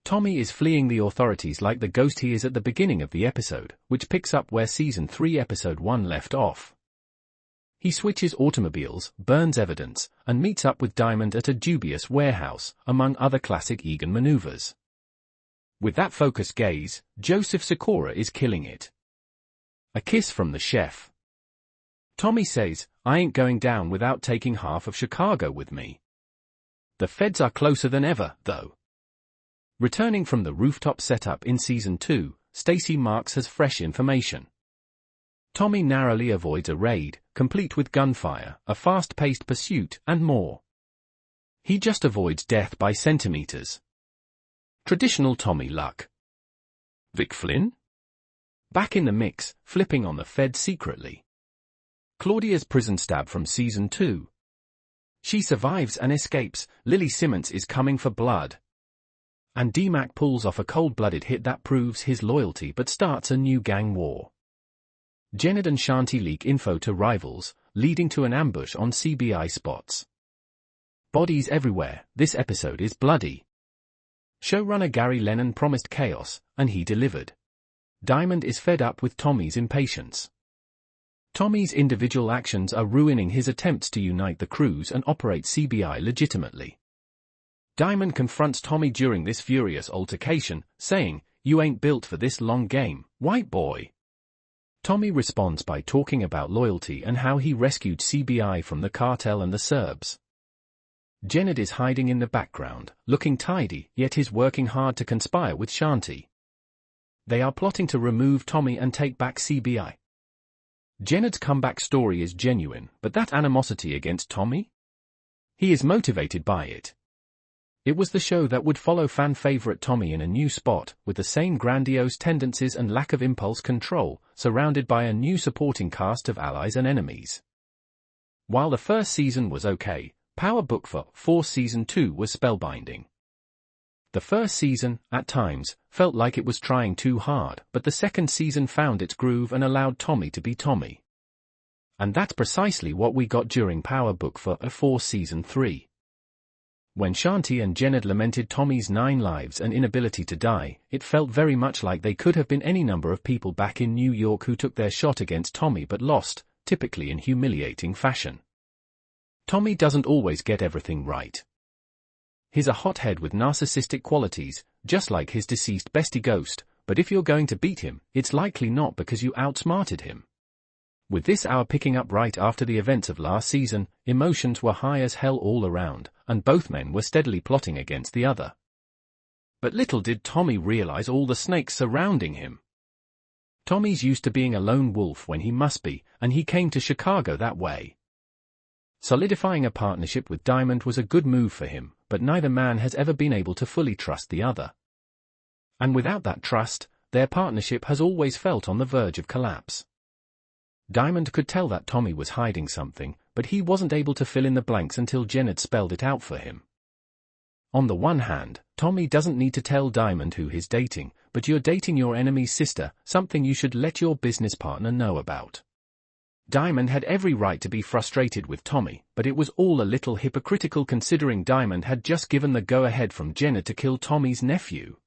Tommy is fleeing the authorities like the ghost he is at the beginning of the episode, which picks up where Season 3 Episode 1 left off. He switches automobiles, burns evidence, and meets up with Diamond at a dubious warehouse, among other classic Egan maneuvers. With that focused gaze, Joseph Sikora is killing it. A kiss from the chef. Tommy says, "I ain't going down without taking half of Chicago with me." The feds are closer than ever, though. Returning from the rooftop setup in Season 2, Stacey Marks has fresh information. Tommy narrowly avoids a raid, complete with gunfire, a fast-paced pursuit, and more. He just avoids death by centimeters. Traditional Tommy luck. Vic Flynn? Back in the mix, flipping on the feds secretly. Claudia's prison stab from Season 2. She survives and escapes. Lily Simmons is coming for blood. And D-Mac pulls off a cold-blooded hit that proves his loyalty but starts a new gang war. Jenard and Shanti leak info to rivals, leading to an ambush on CBI spots. Bodies everywhere. This episode is bloody. Showrunner Gary Lennon promised chaos, and he delivered. Diamond is fed up with Tommy's impatience. Tommy's individual actions are ruining his attempts to unite the crews and operate CBI legitimately. Diamond confronts Tommy during this furious altercation, saying, "You ain't built for this long game, white boy." Tommy responds by talking about loyalty and how he rescued CBI from the cartel and the Serbs. Jenard is hiding in the background, looking tidy, yet is working hard to conspire with Shanti. They are plotting to remove Tommy and take back CBI. Jenard's comeback story is genuine, but that animosity against Tommy? He is motivated by it. It was the show that would follow fan-favorite Tommy in a new spot, with the same grandiose tendencies and lack of impulse control, surrounded by a new supporting cast of allies and enemies. While the first season was okay, Power Book for Season 2 was spellbinding. The first season, at times, felt like it was trying too hard, but the second season found its groove and allowed Tommy to be Tommy. And that's precisely what we got during Power Book for Season 3. When Shanti and Jenard lamented Tommy's 9 lives and inability to die, it felt very much like they could have been any number of people back in New York who took their shot against Tommy but lost, typically in humiliating fashion. Tommy doesn't always get everything right. He's a hothead with narcissistic qualities, just like his deceased bestie Ghost, but if you're going to beat him, it's likely not because you outsmarted him. With this hour picking up right after the events of last season, emotions were high as hell all around, and both men were steadily plotting against the other. But little did Tommy realize all the snakes surrounding him. Tommy's used to being a lone wolf when he must be, and he came to Chicago that way. Solidifying a partnership with Diamond was a good move for him, but neither man has ever been able to fully trust the other. And without that trust, their partnership has always felt on the verge of collapse. Diamond could tell that Tommy was hiding something, but he wasn't able to fill in the blanks until Jenard spelled it out for him. On the one hand, Tommy doesn't need to tell Diamond who he's dating, but you're dating your enemy's sister, something you should let your business partner know about. Diamond had every right to be frustrated with Tommy, but it was all a little hypocritical considering Diamond had just given the go-ahead from Jenard to kill Tommy's nephew.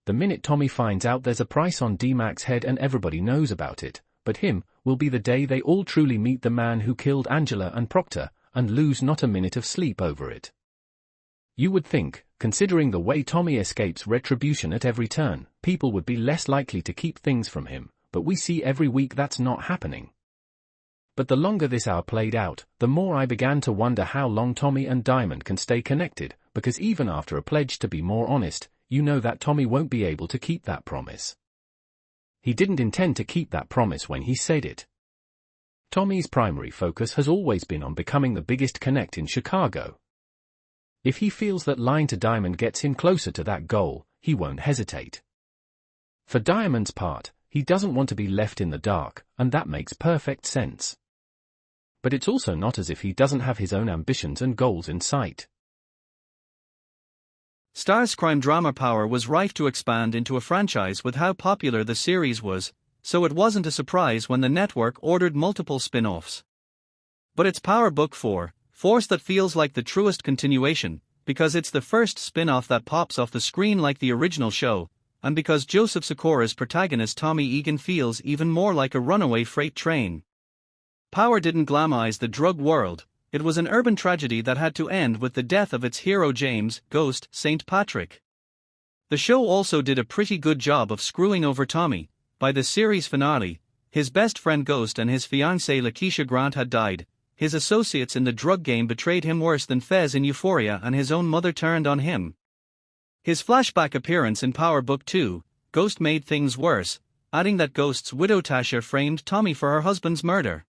The minute Tommy finds out there's a price on D-Mac's head and everybody knows about it, but him, will be the day they all truly meet the man who killed Angela and Proctor, and lose not a minute of sleep over it. You would think, considering the way Tommy escapes retribution at every turn, people would be less likely to keep things from him, but we see every week that's not happening. But the longer this hour played out, the more I began to wonder how long Tommy and Diamond can stay connected, because even after a pledge to be more honest, you know that Tommy won't be able to keep that promise. He didn't intend to keep that promise when he said it. Tommy's primary focus has always been on becoming the biggest connect in Chicago. If he feels that lying to Diamond gets him closer to that goal, he won't hesitate. For Diamond's part, he doesn't want to be left in the dark, and that makes perfect sense. But it's also not as if he doesn't have his own ambitions and goals in sight. Starz crime drama power was rife to expand into a franchise with how popular the series was, so it wasn't a surprise when the network ordered multiple spin-offs. But it's Power Book 4, Force that feels like the truest continuation, because it's the first spin-off that pops off the screen like the original show, and because Joseph Sikora's protagonist Tommy Egan feels even more like a runaway freight train. Power didn't glamorize the drug world, it was an urban tragedy that had to end with the death of its hero James "Ghost" St. Patrick. The show also did a pretty good job of screwing over Tommy. By the series finale, his best friend Ghost and his fiancée Lakeisha Grant had died, his associates in the drug game betrayed him worse than Fez in Euphoria, and his own mother turned on him. His flashback appearance in Power Book 2, Ghost, made things worse, adding that Ghost's widow Tasha framed Tommy for her husband's murder.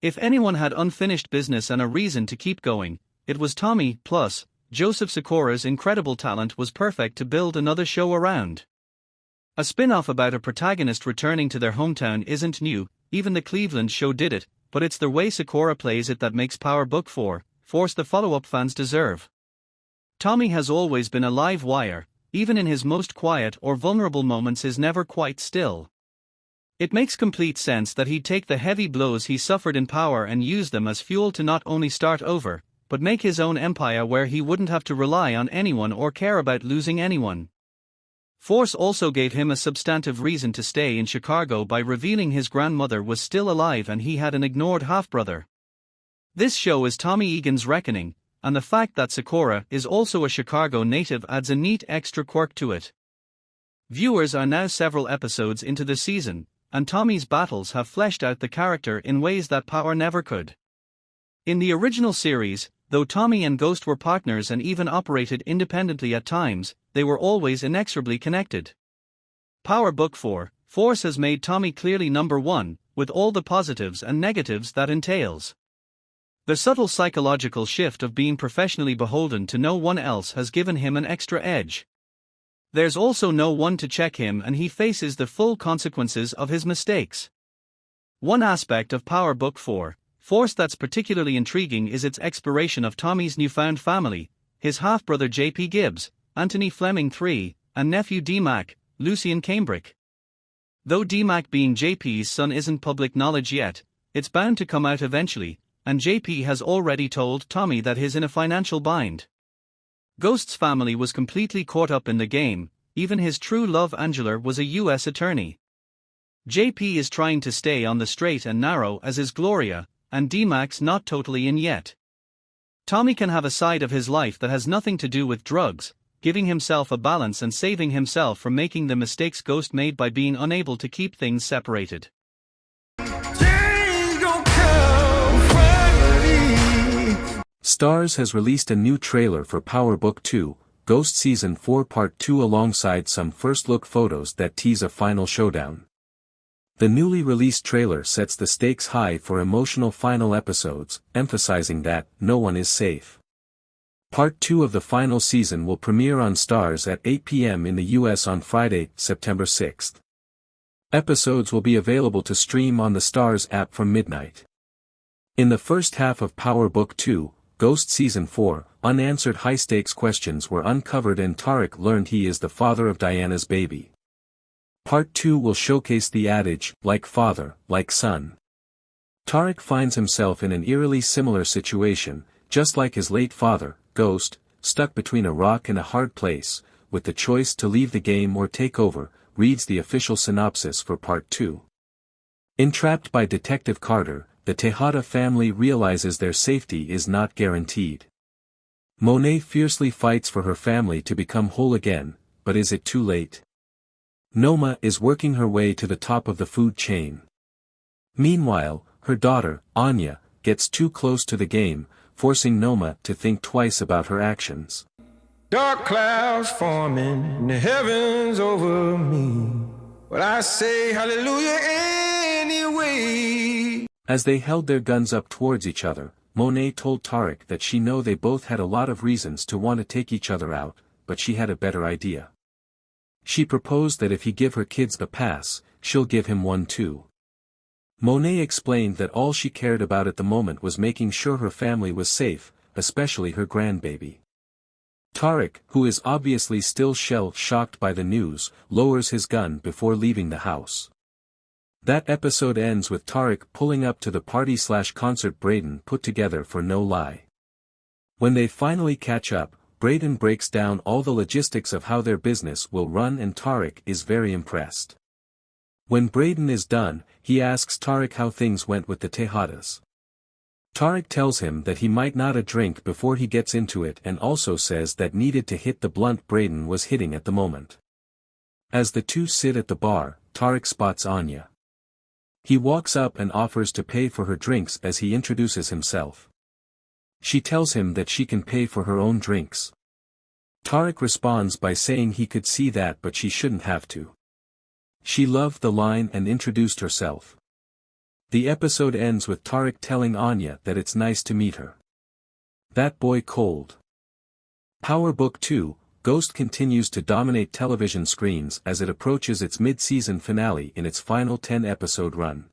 If anyone had unfinished business and a reason to keep going, it was Tommy. Plus, Joseph Sikora's incredible talent was perfect to build another show around. A spin-off about a protagonist returning to their hometown isn't new, even the Cleveland show did it, but it's the way Sikora plays it that makes Power Book 4 force the follow-up fans deserve. Tommy has always been a live wire, even in his most quiet or vulnerable moments is never quite still. It makes complete sense that he'd take the heavy blows he suffered in Power and use them as fuel to not only start over, but make his own empire where he wouldn't have to rely on anyone or care about losing anyone. Force also gave him a substantive reason to stay in Chicago by revealing his grandmother was still alive and he had an ignored half-brother. This show is Tommy Egan's reckoning, and the fact that Sikora is also a Chicago native adds a neat extra quirk to it. Viewers are now several episodes into the season, and Tommy's battles have fleshed out the character in ways that Power never could. In the original series, though Tommy and Ghost were partners and even operated independently at times, they were always inexorably connected. Power Book 4, Force has made Tommy clearly number one, with all the positives and negatives that entails. The subtle psychological shift of being professionally beholden to no one else has given him an extra edge. There's also no one to check him and he faces the full consequences of his mistakes. One aspect of Power Book 4, Force that's particularly intriguing is its exploration of Tommy's newfound family, his half-brother J.P. Gibbs, Anthony Fleming III, and nephew D-Mac, Lucien Cambric. Though D-Mac being J.P.'s son isn't public knowledge yet, it's bound to come out eventually, and J.P. has already told Tommy that he's in a financial bind. Ghost's family was completely caught up in the game, even his true love Angela was a U.S. attorney. J.P. is trying to stay on the straight and narrow as is Gloria, and D-Mac's not totally in yet. Tommy can have a side of his life that has nothing to do with drugs, giving himself a balance and saving himself from making the mistakes Ghost made by being unable to keep things separated. Starz has released a new trailer for Power Book 2, Ghost Season 4 Part 2 alongside some first-look photos that tease a final showdown. The newly released trailer sets the stakes high for emotional final episodes, emphasizing that no one is safe. Part 2 of the final season will premiere on Starz at 8 p.m. in the US on Friday, September 6th. Episodes will be available to stream on the Starz app from midnight. In the first half of Power Book 2, Ghost Season 4, unanswered high-stakes questions were uncovered and Tarek learned he is the father of Diana's baby. Part 2 will showcase the adage, like father, like son. Tarek finds himself in an eerily similar situation, just like his late father, Ghost, stuck between a rock and a hard place, with the choice to leave the game or take over, reads the official synopsis for Part 2. Entrapped by Detective Carter, the Tejada family realizes their safety is not guaranteed. Monet fiercely fights for her family to become whole again, but is it too late? Noma is working her way to the top of the food chain. Meanwhile, her daughter, Anya, gets too close to the game, forcing Noma to think twice about her actions. Dark clouds forming in the heavens over me, but I say hallelujah anyway. As they held their guns up towards each other, Monet told Tarek that she knew they both had a lot of reasons to want to take each other out, but she had a better idea. She proposed that if he give her kids a pass, she'll give him one too. Monet explained that all she cared about at the moment was making sure her family was safe, especially her grandbaby. Tarek, who is obviously still shell-shocked by the news, lowers his gun before leaving the house. That episode ends with Tarek pulling up to the party/concert Braden put together for No Lie. When they finally catch up, Braden breaks down all the logistics of how their business will run and Tarek is very impressed. When Braden is done, he asks Tarek how things went with the Tejadas. Tarek tells him that he might not a drink before he gets into it and also says that needed to hit the blunt Braden was hitting at the moment. As the two sit at the bar, Tarek spots Anya. He walks up and offers to pay for her drinks as he introduces himself. She tells him that she can pay for her own drinks. Tarek responds by saying he could see that but she shouldn't have to. She loved the line and introduced herself. The episode ends with Tarek telling Anya that it's nice to meet her. That boy cold. Power Book 2, Ghost continues to dominate television screens as it approaches its mid-season finale in its final 10-episode run.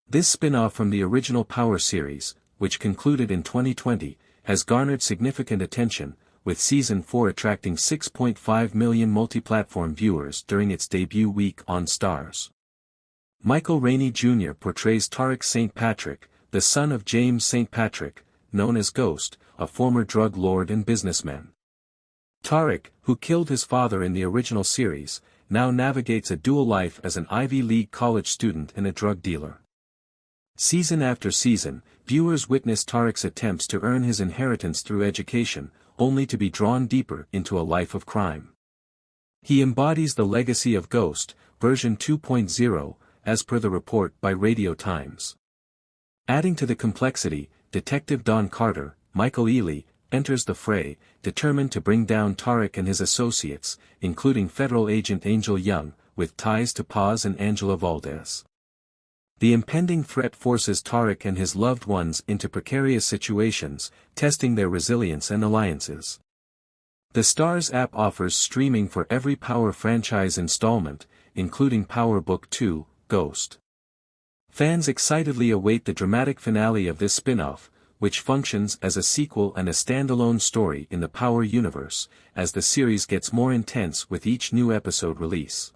This spin-off from the original Power series, which concluded in 2020, has garnered significant attention, with Season 4 attracting 6.5 million multi-platform viewers during its debut week on Starz. Michael Rainey Jr. portrays Tarek St. Patrick, the son of James St. Patrick, known as Ghost, a former drug lord and businessman. Tarek, who killed his father in the original series, now navigates a dual life as an Ivy League college student and a drug dealer. Season after season, viewers witness Tarek's attempts to earn his inheritance through education, only to be drawn deeper into a life of crime. He embodies the legacy of Ghost, version 2.0, as per the report by Radio Times. Adding to the complexity, Detective Don Carter, Michael Ealy, enters the fray, determined to bring down Tarek and his associates, including federal agent Angel Young, with ties to Paz and Angela Valdez. The impending threat forces Tarek and his loved ones into precarious situations, testing their resilience and alliances. The Starz app offers streaming for every Power franchise installment, including Power Book 2, Ghost. Fans excitedly await the dramatic finale of this spin-off, which functions as a sequel and a standalone story in the Power universe, as the series gets more intense with each new episode release.